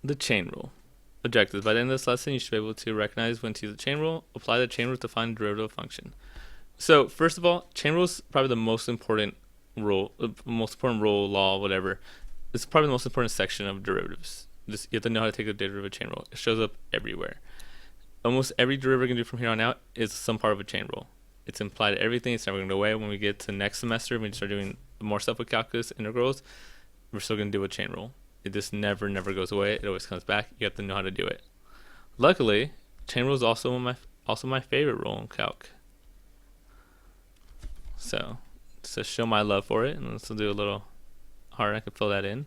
the chain rule. Objectives. By the end of this lesson, you should be able to recognize when to use the chain rule, apply the chain rule to find a derivative function. So first of all, chain rule is probably the most important rule, law, whatever. It's probably the most important section of derivatives. Just you have to know how to take the derivative chain rule. It shows up everywhere. Almost every derivative we can do from here on out is some part of a chain rule. It's implied to everything. It's never going to go away. When we get to next semester, when we start doing more stuff with calculus, integrals, we're still going to do a chain rule. It just never goes away. It always comes back. You have to know how to do it. Luckily, chain rule is also my favorite rule in calc. So, to show my love for it, and let's do a little harder. I can fill that in.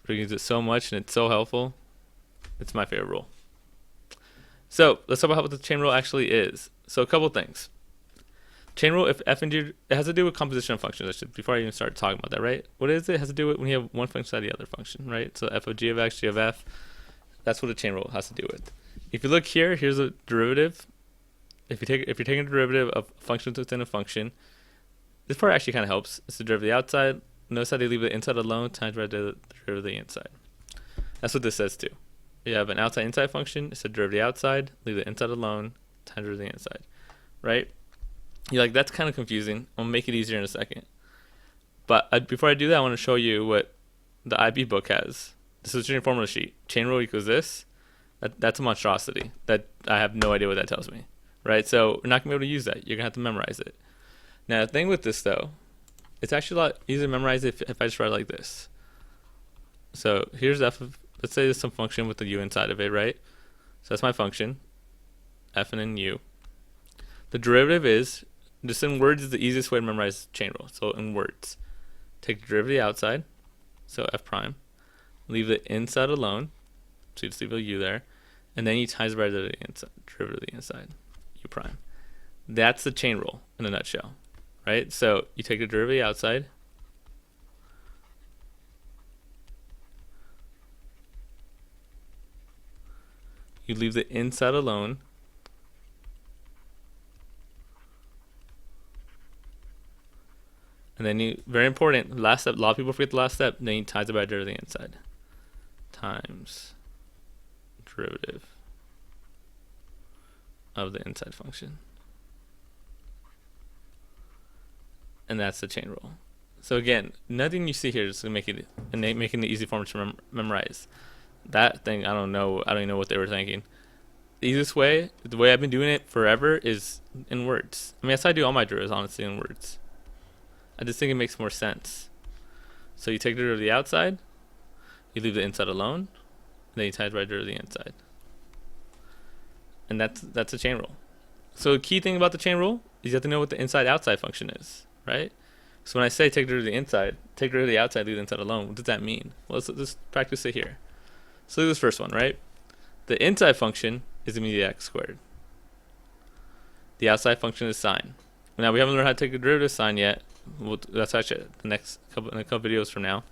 We use it so much, and it's so helpful. It's my favorite rule. So let's talk about what the chain rule actually is. So a couple things. Chain rule, if f and g, it has to do with composition of functions. Before I even start talking about that, right? What is it? It has to do with when you have one function side of the other function, right? So f of g of x, g of f. That's what a chain rule has to do with. If you look here, here's a derivative. If you're taking a derivative of functions within a function, this part actually kind of helps. It's the derivative of the outside. Notice how they leave the inside alone times by the derivative of the inside. That's what this says too. You have an outside-inside function. It's the derivative of the outside. Leave the inside alone times the inside, right? You're like, that's kind of confusing. I'll make it easier in a second. But before I do that, I want to show you what the IB book has. This is your formula sheet. Chain rule equals this. That's a monstrosity. That I have no idea what that tells me, right? So we're not going to be able to use that. You're going to have to memorize it. Now, the thing with this, though, it's actually a lot easier to memorize if I just write it like this. So here's f of, let's say there's some function with the u inside of it, right? So that's my function, f and then u. The derivative is, just in words is the easiest way to memorize chain rule. So in words, take the derivative of the outside, so f prime, leave the inside alone, so you just leave a u there, and then you times by the inside, derivative of the inside, u prime. That's the chain rule in a nutshell, right? So you take the derivative of the outside, you leave the inside alone, and then you, very important, last step, a lot of people forget the last step, then you times it by derivative of the inside. Times derivative of the inside function. And that's the chain rule. So again, nothing you see here is going to make it easy for me to memorize. That thing, I don't even know what they were thinking. The easiest way, the way I've been doing it forever, is in words. I mean, that's how I do all my derivatives, honestly, in words. I just think it makes more sense. So you take the derivative of the outside, you leave the inside alone, and then you times by the derivative of the inside. And that's a chain rule. So the key thing about the chain rule is you have to know what the inside-outside function is, right? So when I say take the derivative of the inside, take the derivative of the outside, leave the inside alone, what does that mean? Well, let's practice it here. So look at this first one, right? The inside function is going to be the x squared. The outside function is sine. Now we haven't learned how to take the derivative of sine yet. That's actually the next couple videos from now.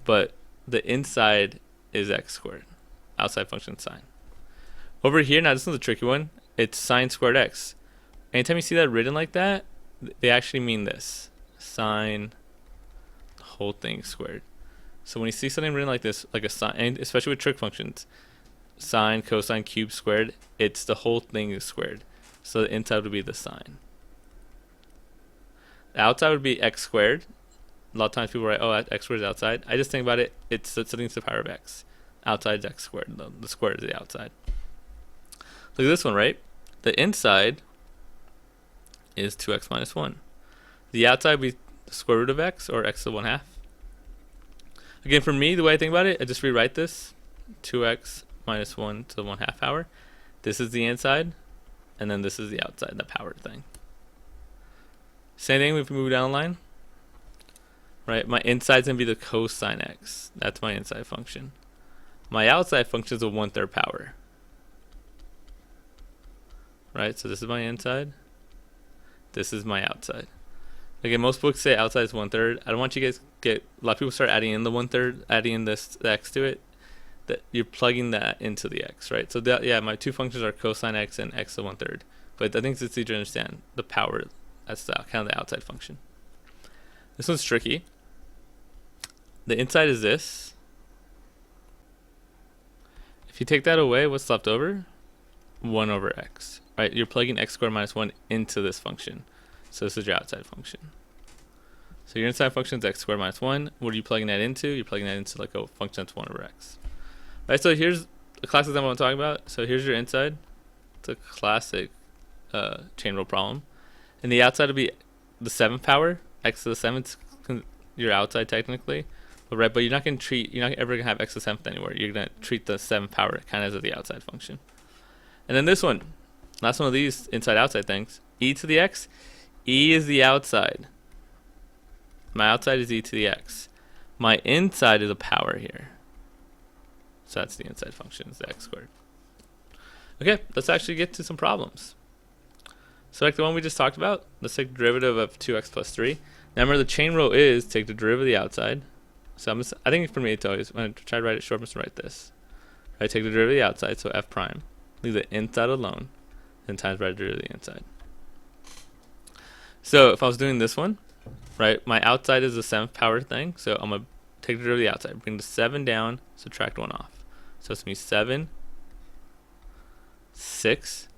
But the inside is x squared. Outside function is sine. Over here, now this one's a tricky one. It's sine squared x. Anytime you see that written like that, they actually mean this. Sine the whole thing squared. So when you see something written like this, like a sine, and especially with trig functions, sine, cosine, cube squared, it's the whole thing is squared. So the inside would be the sine. The outside would be x squared. A lot of times people write, oh, x squared is outside. I just think about it, it's something to the power of x. Outside is x squared. The square is the outside. Look at this one, right? The inside is 2x minus 1. The outside would be the square root of x, or x to the 1/2. Again, for me, the way I think about it, I just rewrite this. 2x minus 1 to the 1/2 power. This is the inside, and then this is the outside, the power thing. Same thing if we move down the line. Right, my inside's going to be the cosine x. That's my inside function. My outside function is a 1/3 power. Right, so this is my inside. This is my outside. Again, most books say outside is 1/3. I don't want you guys to get, a lot of people start adding in the 1/3, adding in the x to it. That you're plugging that into the x, right? So that, yeah, my two functions are cosine x and x to 1/3. But I think it's easy to understand the power. That's the, kind of the outside function. This one's tricky. The inside is this. If you take that away, what's left over? 1 over x, right? You're plugging x squared minus 1 into this function. So this is your outside function. So your inside function is x squared minus 1. What are you plugging that into? You're plugging that into like a function that's 1 over x. Right, so here's the classic example I'm talking about. So here's your inside. It's a classic chain rule problem. And the outside will be the 7th power, x to the 7th, your outside technically. But you're not ever gonna have x to the 7th anymore. You're gonna treat the 7th power kind of as the outside function. And then this one, last one of these inside-outside things, e to the x, e is the outside. My outside is e to the x. My inside is a power here. So that's the inside function, is the x squared. Okay, let's actually get to some problems. So like the one we just talked about, let's take the derivative of 2x plus 3. Now remember the chain rule is take the derivative of the outside. So I think for me it's always, when I try to write it short, I'm just write this. I take the derivative of the outside, so f prime. Leave the inside alone, and times by the derivative of the inside. So if I was doing this one, right, my outside is the 7th power thing, so I'm going to take the derivative of the outside, bring the 7 down, subtract 1 off. So it's going to be 7, 6.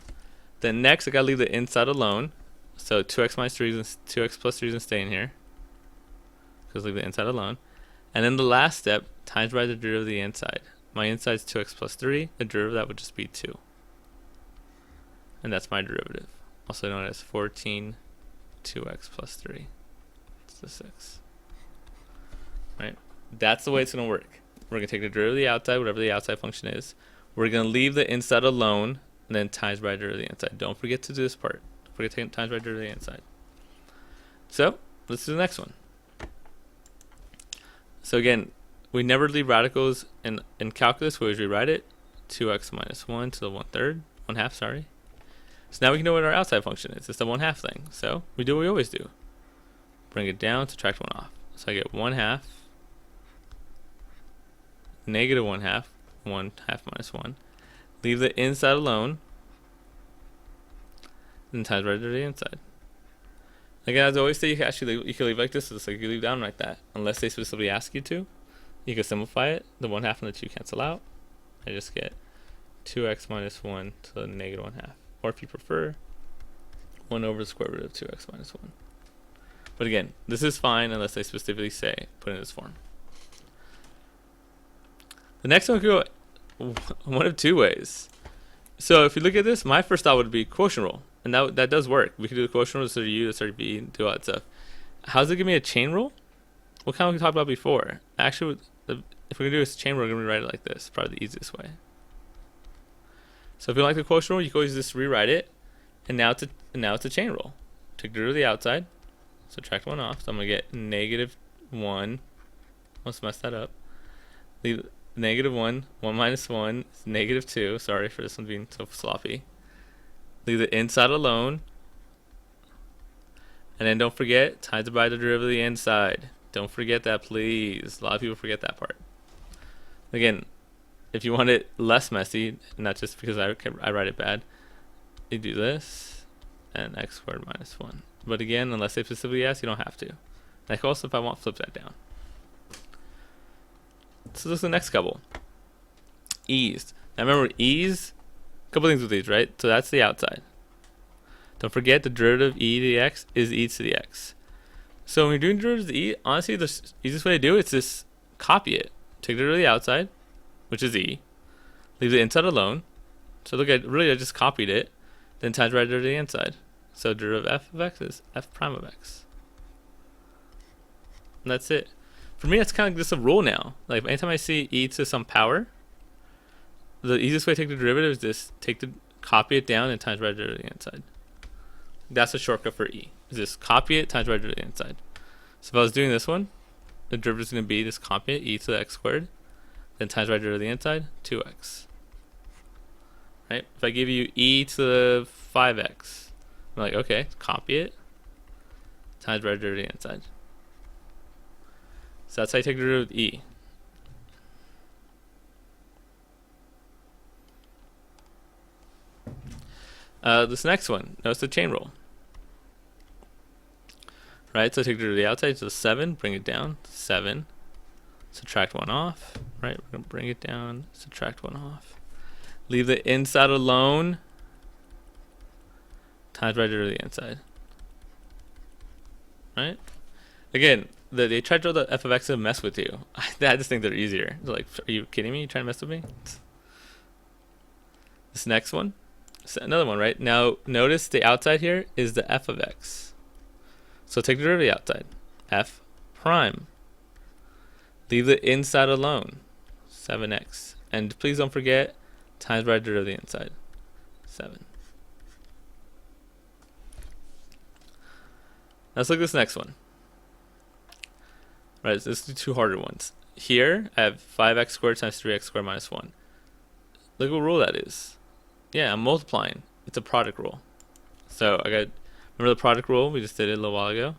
Then next, I got to leave the inside alone. So 2x minus 3 is 2x plus 3 is going to stay in here, because leave the inside alone. And then the last step, times by the derivative of the inside. My inside is 2x plus 3. The derivative of that would just be 2. And that's my derivative, also known as 14 2x plus 3. It's the 6. Right? That's the way it's going to work. We're going to take the derivative of the outside, whatever the outside function is. We're going to leave the inside alone, and then times by the derivative of the inside. Don't forget to do this part. Don't forget to take times by the derivative of the inside. So, let's do the next one. So again, we never leave radicals in calculus. We always rewrite it. 2x minus 1 to the 1/3, sorry. So now we can know what our outside function is. It's the 1/2 thing. So we do what we always do. Bring it down, subtract 1 off. So I get 1/2, negative 1/2, 1/2 minus 1. Leave the inside alone, and times by the inside. Again, as I always say, you can leave like this. It's like you leave down like that, unless they specifically ask you to. You can simplify it. The 1/2 and the 2 cancel out. I just get 2x minus 1 to the negative 1/2. Or if you prefer, 1 over the square root of 2x minus 1. But again, this is fine unless they specifically say put it in this form. The next one could go one of 2 ways. So if you look at this, my first thought would be quotient rule. And that does work. We could do the quotient rule, so u, so b, do all that stuff. How does it give me a chain rule? What kind of we talked about before? Actually, if we're going to do a chain rule, we're going to rewrite it like this. Probably the easiest way. So if you don't like the quotient rule, you can always just rewrite it. And now it's a chain rule. Take the derivative of the outside, subtract 1 off. So I'm going to get negative 1. Let's mess that up. Leave negative 1, 1 minus 1 is negative 2. Sorry for this one being so sloppy. Leave the inside alone. And then don't forget, times by the derivative of the inside. Don't forget that, please. A lot of people forget that part. Again, if you want it less messy, not just because I write it bad, you do this and x squared minus 1. But again, unless they specifically ask, you don't have to. Like also, if I want, flip that down. So this is the next couple. E's. Now remember, E's, a couple things with these, right? So that's the outside. Don't forget the derivative of e to the x is e to the x. So when you're doing derivatives of e, honestly, the easiest way to do it is just copy it. Take the derivative of the outside, which is e. Leave the inside alone. So look at, really I just copied it. Then times by the derivative of the inside. So derivative of f of x is f prime of x. And that's it. For me, that's kind of just a rule now. Like anytime I see e to some power, the easiest way to take the derivative is just copy it down and times by the derivative of the inside. That's a shortcut for e. Is just copy it times by the derivative of the inside. So if I was doing this one, the derivative is going to be just copy it, e to the x squared, then times by the derivative of the inside, 2x. Right? If I give you e to the 5x, I'm like, okay, copy it, times by the derivative of the inside. So that's how you take the derivative of e. This next one, notice the chain rule. Right, so take the derivative of the outside, so 7, bring it down, 7, subtract 1 off, right, we're going to bring it down, subtract 1 off. Leave the inside alone. Times by derivative of the inside. Right? Again, they tried to draw the f of x to mess with you. I just think they're easier. They're like, are you kidding me? You trying to mess with me? This next one, another one, right? Now, notice the outside here is the f of x. So take the derivative outside. F prime. Leave the inside alone. 7x. And please don't forget, times by derivative of the inside. 7. Let's look at this next one. Right, so let's do two harder ones. Here, I have 5x squared times 3x squared minus 1. Look what rule that is. Yeah, I'm multiplying. It's a product rule. So I got, remember the product rule? We just did it a little while ago.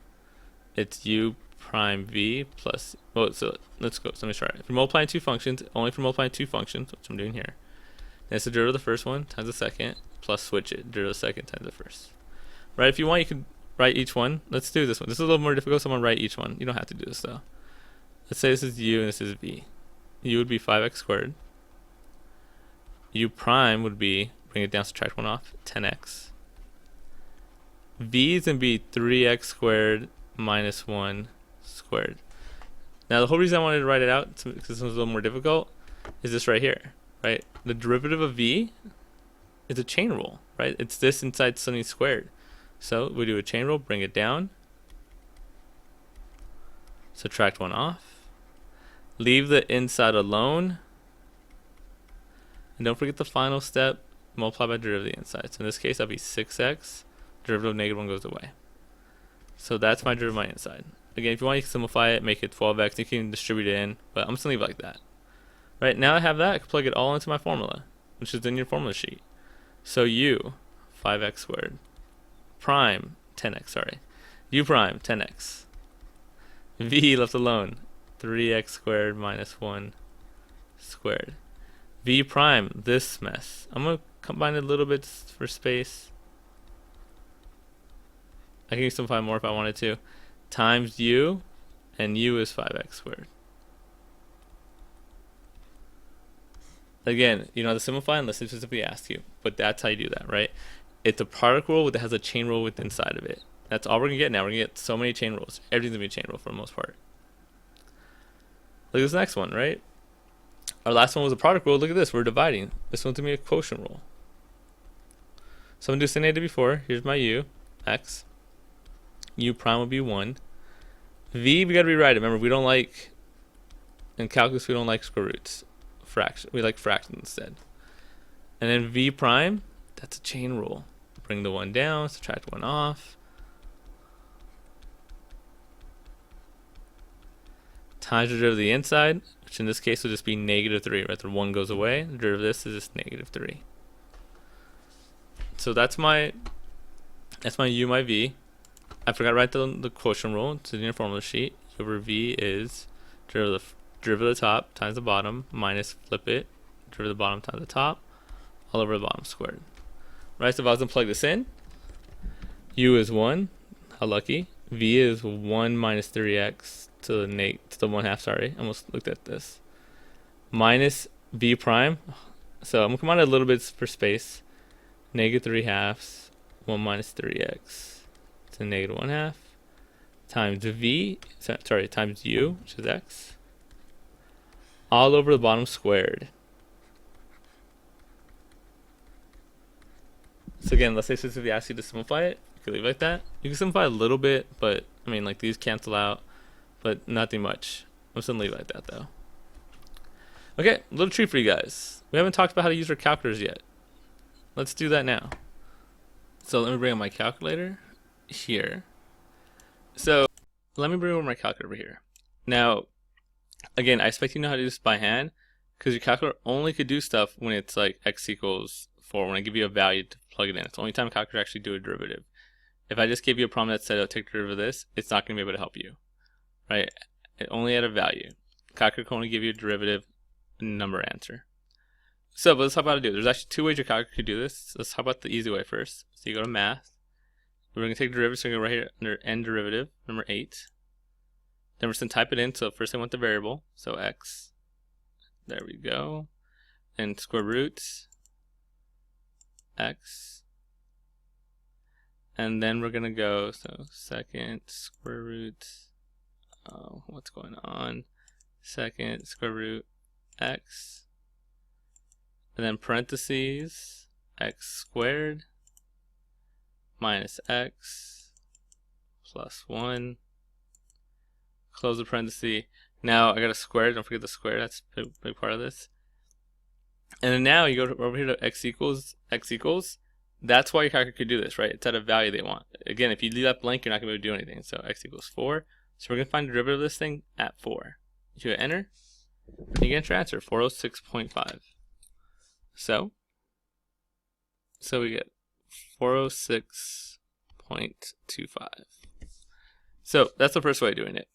It's u prime v plus, well, so let's go. So let me try it. If you're multiplying two functions, only if you're multiplying two functions, which I'm doing here. And it's the derivative of the first one times the second, plus switch it, derivative of the second times the first. Right, if you want, you could write each one. Let's do this one. This is a little more difficult, so I'm gonna write each one. You don't have to do this though. Let's say this is u and this is v. U would be 5x squared. U prime would be, bring it down, subtract 1 off, 10x. V is going to be 3x squared minus 1 squared. Now the whole reason I wanted to write it out, because this one's a little more difficult, is this right here, right? The derivative of v is a chain rule, right? It's this inside something squared. So we do a chain rule, bring it down, subtract 1 off, leave the inside alone, and don't forget the final step, multiply by derivative of the inside. So in this case, that'll be 6x, derivative of negative 1 goes away. So that's my derivative of my inside. Again, if you want, you can simplify it, make it 12x, you can distribute it in, but I'm just gonna leave it like that. Right, now I have that, I can plug it all into my formula, which is in your formula sheet. So u, 5x squared, prime, 10x, sorry. U prime, 10x. V left alone, 3x squared minus 1 squared. V prime, this mess. I'm going to combine it a little bit for space. I can simplify more if I wanted to. Times u, and u is 5x squared. Again, you know how to simplify unless it specifically asks you, but that's how you do that, right? It's a product rule that has a chain rule within inside of it. That's all we're going to get now. We're going to get so many chain rules. Everything's going to be a chain rule for the most part. Look at this next one, right? Our last one was a product rule. Look at this. We're dividing. This one's going to be a quotient rule. So I'm going to do the same thing I did before. Here's my u, x. U prime would be 1. V, we got to rewrite it. Remember, we don't like, in calculus, we don't like square roots. Fraction. We like fractions instead. And then v prime, that's a chain rule. Bring the 1 down, subtract 1 off. Times the derivative of the inside, which in this case will just be negative 3, right? The 1 goes away. The derivative of this is just negative 3. So that's my u, my v. I forgot to write the quotient rule. It's in your formula sheet. U over v is derivative of the top times the bottom minus flip it, derivative of the bottom times the top, all over the bottom squared. Right, so if I was going to plug this in, u is 1, how lucky. V is 1 minus 3x to the 1/2, sorry, I almost looked at this. Minus v prime, so I'm going to come out a little bit for space. Negative 3/2, 1 minus 3x to negative 1/2, times v, sorry, times u, which is x, all over the bottom squared. So again, let's say specifically ask you to simplify it, you can leave it like that. You can simplify a little bit, but I mean, like, these cancel out, but nothing much. I'm just gonna leave it like that though. Okay, a little treat for you guys. We haven't talked about how to use our calculators yet. Let's do that now. So let me bring up my calculator here. So let me bring over my calculator over here. Now, again, I expect you to know how to do this by hand, because your calculator only could do stuff when it's like x equals 4, when I give you a value to plug it in. It's the only time a calculator actually do a derivative. If I just give you a problem that said, oh, take the derivative of this, it's not going to be able to help you, right? It only at a value. Calculator can only give you a derivative number answer. So, but let's talk about how to do it. There's actually 2 ways your calculator could do this. Let's talk about the easy way first. So you go to math. We're going to take the derivative, so we're going to go right here under n derivative, number 8. Then we're just going to type it in. So first I want the variable, so x. There we go. And square roots x. And then we're going to go, so second square root, what's going on? Second square root x. And then parentheses, x squared minus x plus 1. Close the parenthesis. Now I got a square. Don't forget the square. That's a big part of this. And then now you go over here to x equals. That's why your calculator could do this, right? It's at a value they want. Again, if you leave that blank, you're not going to be able to do anything. So x equals 4. So we're going to find the derivative of this thing at 4. You hit enter, and you get your answer, 406.5. So we get 406.25. So that's the first way of doing it.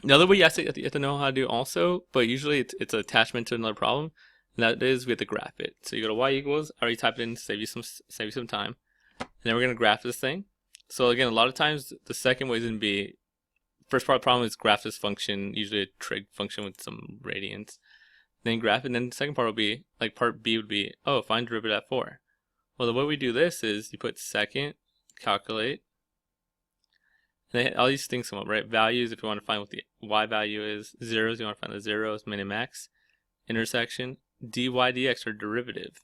The other way you have to know how to do also, but usually it's an attachment to another problem, and that is we have to graph it. So you go to y equals, I already typed it in to save you some time, and then we're going to graph this thing. So again, a lot of times the second way is going to be, first part of the problem is graph this function, usually a trig function with some radians. Then graph it, and then the second part will be, like part B would be, oh, find derivative at 4. Well, the way we do this is you put second, calculate, and then all these things come up, right? Values, if you want to find what the y value is. Zeros, you want to find the zeros, min and max. Intersection, dy dx, or derivative.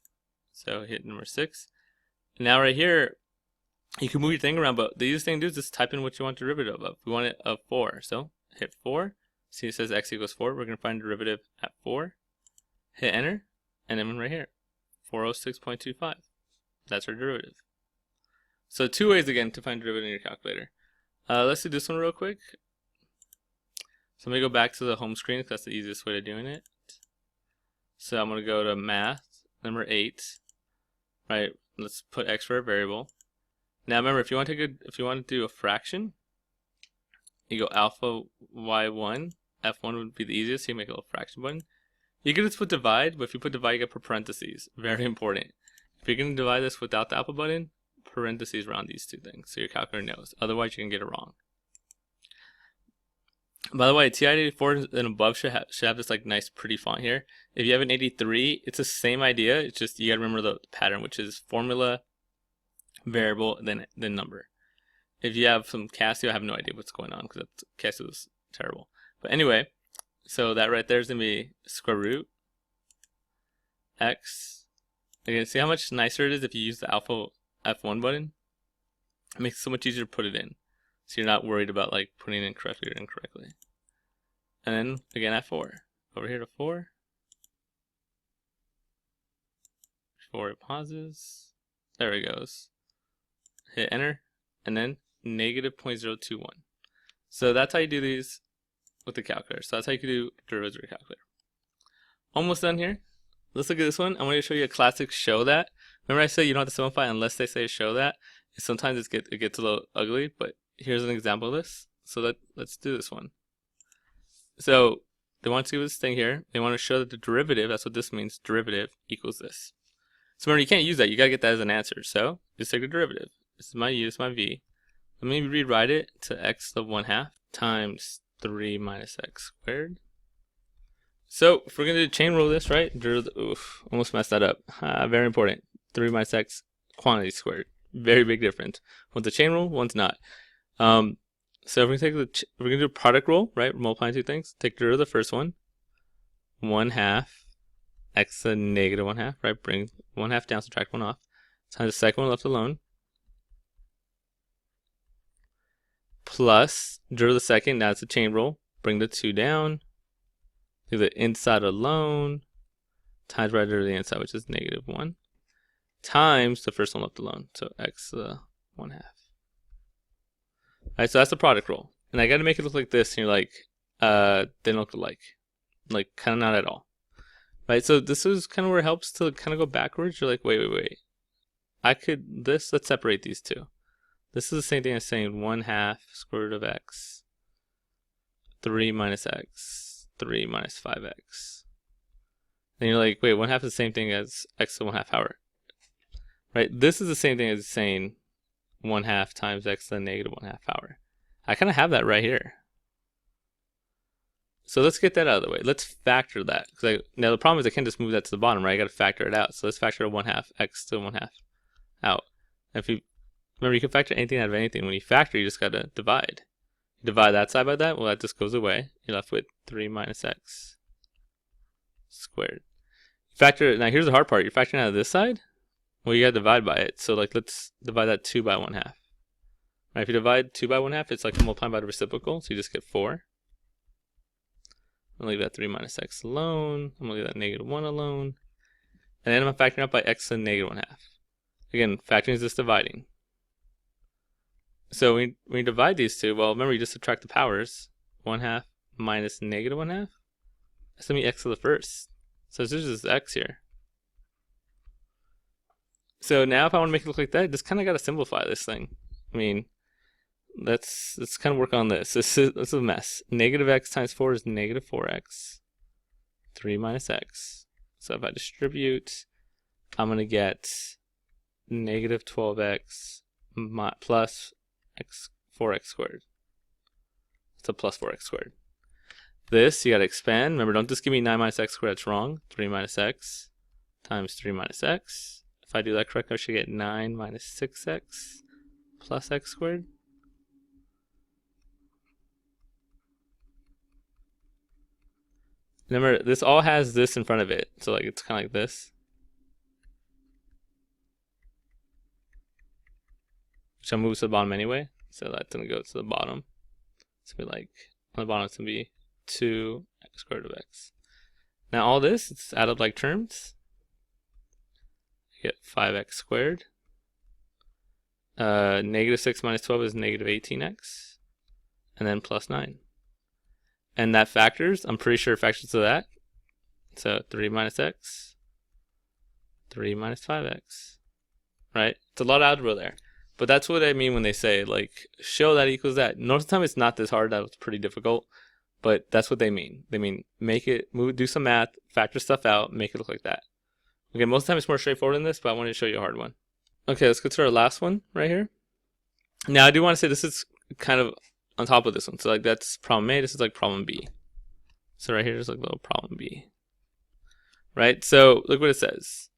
So hit number 6. Now right here, you can move your thing around, but the easiest thing to do is just type in what you want derivative of. We want it of 4, so hit 4. See, it says x equals 4. We're going to find derivative at 4. Hit enter, and then right here, 406.25. That's our derivative. So 2 ways again to find derivative in your calculator. Let's do this one real quick. So I'm going to go back to the home screen because that's the easiest way of doing it. So I'm going to go to math, number 8. Right, let's put x for a variable. Now remember, if you want to do a fraction, you go alpha y1. F1 would be the easiest, so you make a little fraction button. You can just put divide, but if you put divide, you get parentheses. Very important. If you're going to divide this without the alpha button, parentheses around these two things, so your calculator knows. Otherwise, you can get it wrong. By the way, TI-84 and above should have this like nice, pretty font here. If you have an 83, it's the same idea. It's just you got to remember the pattern, which is formula, variable, then number. If you have some Casio, I have no idea what's going on because Casio is terrible. But anyway, so that right there is going to be square root x. Again, see how much nicer it is if you use the alpha F1 button? It makes it so much easier to put it in. So you're not worried about like putting it in correctly or incorrectly. And then again at 4. Over here to 4. 4 it pauses. There it goes. Hit enter. And then negative 0.021. So that's how you do these with the calculator. So that's how you can do derivatives with your calculator. Almost done here. Let's look at this one. I'm going to show you a classic show that. Remember I said you don't have to simplify unless they say show that. Sometimes it gets a little ugly, but here's an example of this. So let's do this one. So they want to do this thing here. They want to show that the derivative, that's what this means, derivative equals this. So remember, you can't use that. You got to get that as an answer. So just take the derivative. This is my u, this is my v. Let me rewrite it to x to the 1/2 times 3 minus x squared. So if we're going to chain rule this, right? Oof, almost messed that up. Very important. 3 minus x quantity squared. Very big difference. One's a chain rule, one's not. So we're going to do a product rule, right? We're multiplying two things. Take the derivative of the first one. 1/2 x to the negative 1/2, right? Bring 1/2 down, subtract 1 off. Times the second one left alone. Plus derivative of the second, now it's a chain rule. Bring the 2 down. Do the inside alone. Times right derivative of the inside, which is negative 1. Times the first one left alone. So x to the 1/2. Alright, so that's the product rule. And I got to make it look like this, and you're like, they don't look alike. Like, kind of not at all. Right, so this is kind of where it helps to kind of go backwards. You're like, wait. Let's separate these two. This is the same thing as saying 1/2 square root of x, 3 minus x, 3 minus 5x. Then you're like, wait, 1/2 is the same thing as x to 1/2 power. Right, this is the same thing as saying 1/2 times x to the negative 1/2 power. I kind of have that right here. So let's get that out of the way. Let's factor that. Now the problem is I can't just move that to the bottom, right? I got to factor it out. So let's factor 1/2 x to 1/2 out. If you remember, you can factor anything out of anything. When you factor, you just got to divide. You divide that side by that. Well, that just goes away. You're left with 3 minus x squared. Factor. Now here's the hard part. You're factoring out of this side. Well, you got to divide by it. So like let's divide that 2 by 1/2. Right? If you divide 2 by 1/2, it's like multiplying by the reciprocal. So you just get 4. I'm going to leave that 3 minus x alone. I'm going to leave that -1 alone. And then I'm factoring out by x to -1/2. Again, factoring is just dividing. So when you divide these two, well, remember you just subtract the powers. 1/2 minus -1/2. That's going to be x to the first. So this is x here. So now if I want to make it look like that, I just kind of got to simplify this thing. I mean, let's kind of work on this. This is a mess. -x times 4 is -4x. 3 minus x. So if I distribute, I'm going to get -12x plus 4x squared. So plus 4x squared. This, you got to expand. Remember, don't just give me 9 minus x squared. That's wrong. 3 minus x times 3 minus x. If I do that correctly, I should get 9 minus 6x plus x squared. Remember, this all has this in front of it. So like it's kind of like this. Which I'll move to the bottom anyway. So that's going to go to the bottom. It's going to be like, on the bottom it's going to be 2x squared of x. Now all this, it's add up like terms. You get 5x squared. -6 minus 12 is -18x. And then plus 9. And that factors, I'm pretty sure it factors to that. So 3 minus x, 3 minus 5x. Right? It's a lot of algebra there. But that's what I mean when they say, like, show that equals that. Most of the time it's not this hard. That was pretty difficult. But that's what they mean. They mean make it, do some math, factor stuff out, make it look like that. Okay, most of the time it's more straightforward than this, but I wanted to show you a hard one. Okay, let's go to our last one right here. Now I do want to say this is kind of on top of this one. So like that's problem A, this is like problem B. So right here is like little problem B. Right? So look what it says.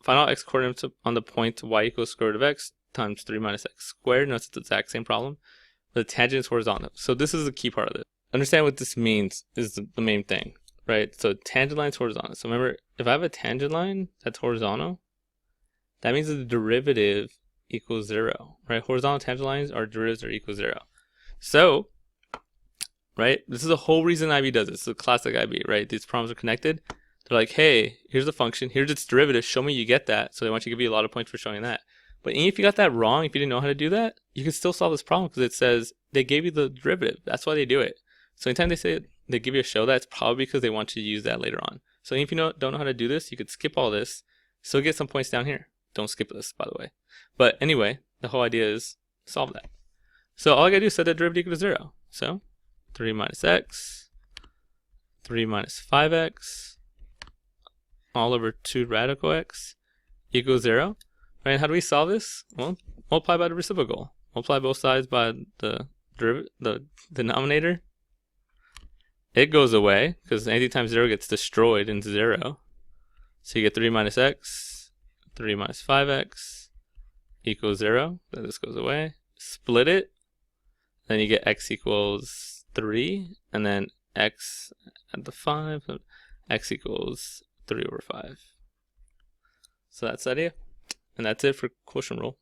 Find out x coordinates on the point y equals square root of x times 3 minus x squared. Notice it's the exact same problem. The tangent is horizontal. So this is the key part of it. Understand what this means is the main thing, right? So tangent line is horizontal. So remember, if I have a tangent line that's horizontal, that means that the derivative equals 0, right? Horizontal tangent lines, our derivatives are equal 0. So, right, this is the whole reason IB does this. It's a classic IB, right? These problems are connected. They're like, hey, here's the function, here's its derivative, show me you get that. So they want you to give you a lot of points for showing that. But if you got that wrong, if you didn't know how to do that, you can still solve this problem because it says they gave you the derivative. That's why they do it. So anytime they say they give you a show that, it's probably because they want you to use that later on. So if you don't know how to do this, you could skip all this, still get some points down here. Don't skip this, by the way. But anyway, the whole idea is solve that. So all I gotta do is set that derivative equal to 0. So 3 minus x, 3 minus 5x, all over 2 radical x equals 0. Right, how do we solve this? Well, multiply by the reciprocal. Multiply both sides by the denominator. It goes away, because anything times 0 gets destroyed into 0. So you get 3 minus x, 3 minus 5x equals 0. Then this goes away. Split it. Then you get x equals 3. And then x at the 5. X equals 3 over 5. So that's the idea. And that's it for quotient rule.